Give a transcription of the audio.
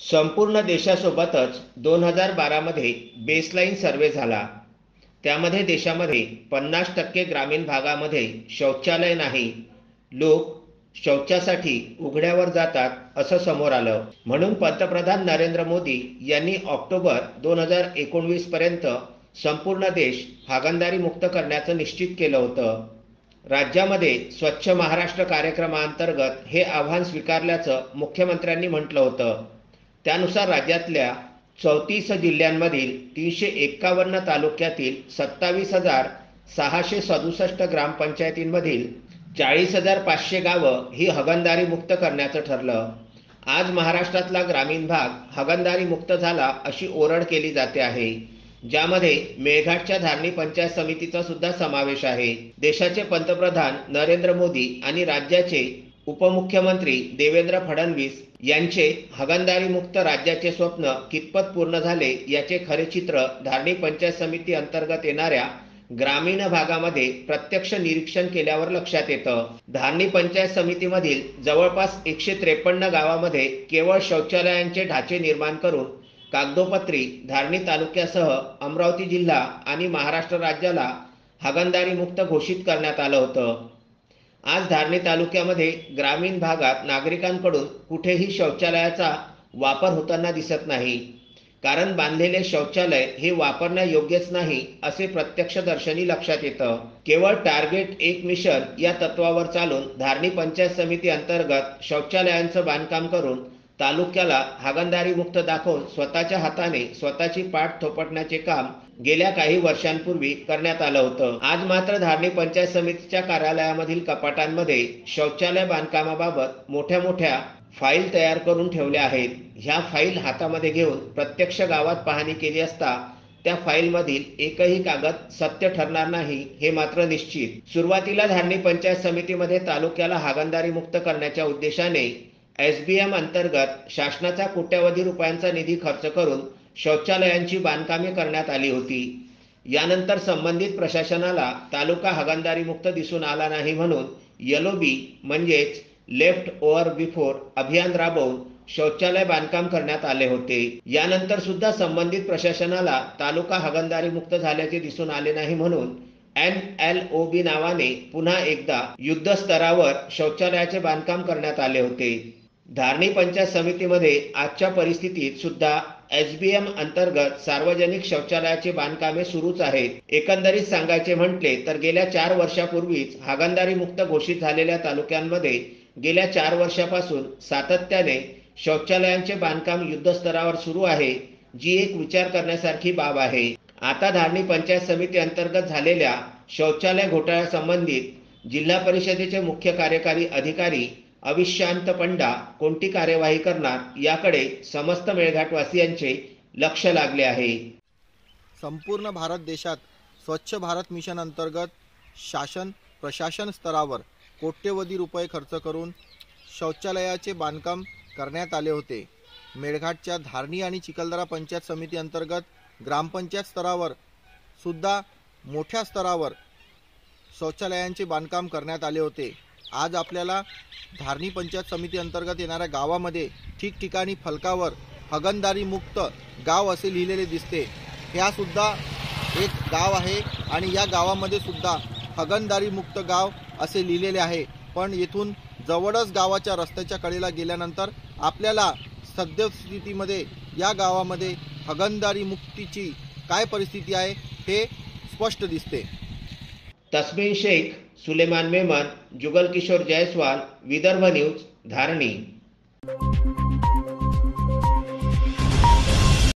संपूर्ण देशासोबतच 2012 मध्ये baseline survey झाला. त्यामध्ये देशामध्ये 50% ग्रामीण भागामध्ये शौचालय नाही, लोक शौचासाठी उघड्यावर जातात असं समोर आलं. म्हणून पंतप्रधान नरेंद्र मोदी यांनी ऑक्टोबर 2019 पर्यंत संपूर्ण देश हागणदारी मुक्त करण्याचं निश्चित केलं होतं. राज्यामध्ये स्वच्छ महाराष्ट्र कार्यक्रमाअंतर्गत हे आव्हान स्वीकारल्याचं मुख्यमंत्र्यांनी म्हटलं होतं. त्यानुसार राज्यातल्या 34 जिल्ह्यांमधील 351 तालुक्यातील 27,667 ग्रामपंचायतींमधील 40,500 गावं ही हागणदारी मुक्त करण्याचं ठरलं. आज महाराष्ट्रातला ग्रामीण भाग हागणदारी मुक्त झाला अशी ओरड केली जाते आहे, ज्यामध्ये मेळघाटच्या धारणी पंचायत समितीचा सुद्धा समावेश आहे. देशाचे पंतप्रधान नरेंद्र मोदी आणि राज्याचे उपमुख्यमंत्री देवेंद्र फडणवीस यांचे हागणदारी मुक्त राज्याचे स्वप्न कितपत पूर्ण झाले याचे खरे चित्र धारणी पंचायत समिती अंतर्गत येणाऱ्या ग्रामीण भागामध्ये प्रत्यक्ष निरीक्षण केल्यावर लक्षात येतं. धारणी पंचायत समितीमधील जवळपास 153 गावामध्ये केवळ शौचालयांचे ढाचे निर्माण करून कागदोपत्री धारणी तालुक्यासह अमरावती जिल्हा आणि महाराष्ट्र राज्याला हागणदारी मुक्त घोषित करण्यात आलं होतं. आज धारणी तालुक्यामध्ये ग्रामीण भागात नागरिकांकडून कुठेही शौचालयाचा वापर होताना दिसत नाही, कारण बांधलेले शौचालय हे वापरण्यायोग्यच नाही असे प्रत्यक्षदर्शनी लक्षात येतं. केवळ टार्गेट 1 मिशन या तत्वावर चालून धारणी पंचायत समिती अंतर्गत शौचालयांचं बांधकाम करून तालुक्याला हागणदारी मुक्त दाखवून स्वतःच्या हाताने स्वतःची पाठ थोपटण्याचे काम गेल्या काही वर्षांपूर्वी करण्यात आलं होतं. आज मात्र धारणी पंचायत समितीच्या कार्यालयामधील कपाटांमध्ये शौचालय बांधकामाबाबत मोठ्या मोठ्या फाईल तयार करून ठेवल्या आहेत. ह्या फाईल हातामध्ये घेऊन प्रत्यक्ष गावात पाहणी केली असता त्या फाईलमधील एकही कागद सत्य ठरणार नाही हे मात्र निश्चित. सुरुवातीला धारणी पंचायत समितीमध्ये तालुक्याला हागणदारी मुक्त करण्याच्या उद्देशाने SBM अंतर्गत शासनाचा कोट्यवधी रुपयांचा निधी खर्च करून शौचालयांची बांधकामे करण्यात आली होती. यानंतर संबंधित प्रशासनाला तालुका हागणदारी मुक्त दिसून आला नाही म्हणून LOB म्हणजेच लेफ्ट ओव्हर बिफोर अभियान राबवून शौचालय बांधकाम करण्यात आले होते. यानंतर सुद्धा संबंधित प्रशासनाला तालुका हागणदारी मुक्त झाल्याचे दिसून आले नाही म्हणून NLOB नावाने पुन्हा एकदा युद्ध स्तरावर शौचालयाचे बांधकाम करण्यात आले होते. धारणी पंचायत समितीमध्ये आजच्या परिस्थितीत सुद्धा SBM अंतर्गत सार्वजनिक शौचालयाचे बांधकामे सुरूच आहेत. एकंदरीत सांगायचे म्हटले तर गेल्या 4 वर्षापूर्वीच हागणदारी मुक्त घोषित झालेल्या तालुक्यांमध्ये गेल्या 4 वर्षापासून सातत्याने शौचालयांचे बांधकाम युद्धस्तरावर सुरू आहे, जी एक विचार करण्यासारखी बाब आहे. आता धारणी पंचायत समिती अंतर्गत झालेल्या शौचालय घोटाळ्यासंबंधित जिल्हा परिषदेचे मुख्य कार्यकारी अधिकारी अविशांत पंडा कोणती कार्यवाही करणार याकडे समस्त मेळघाटवासियांचे लक्ष लागले आहे. संपूर्ण भारत देशात स्वच्छ भारत मिशन अंतर्गत शासन प्रशासन स्तरावर कोट्यवधी रुपये खर्च करून शौचालयाचे बांधकाम करण्यात आले होते. मेळघाटच्या धारणी आणि चिखलदरा पंचायत समिती अंतर्गत ग्रामपंचायत स्तरावर सुद्धा मोठ्या स्तरावर शौचालयांचे बांधकाम करण्यात आले होते. आज आपल्याला धारणी पंचायत समिती अंतर्गत येणाऱ्या गावामध्ये ठिकठिकाणी फलकावर हागणदारी मुक्त गाव असे लिहिलेले दिसते. ह्या सुद्धा एक गाव आहे आणि या गावामध्ये सुद्धा हागणदारी मुक्त गाव असे लिहिलेले आहे. पण येथून जवळच गावाच्या रस्त्याच्या कडेला गेल्यानंतर आपल्याला सद्यस्थितीमध्ये या गावामध्ये हागणदारी मुक्तीची काय परिस्थिती आहे हे स्पष्ट दिसते. तस्मीन शेख, सुलेमान मेमन, जुगल किशोर जायसवाल, विदर्भ न्यूज, धारणी.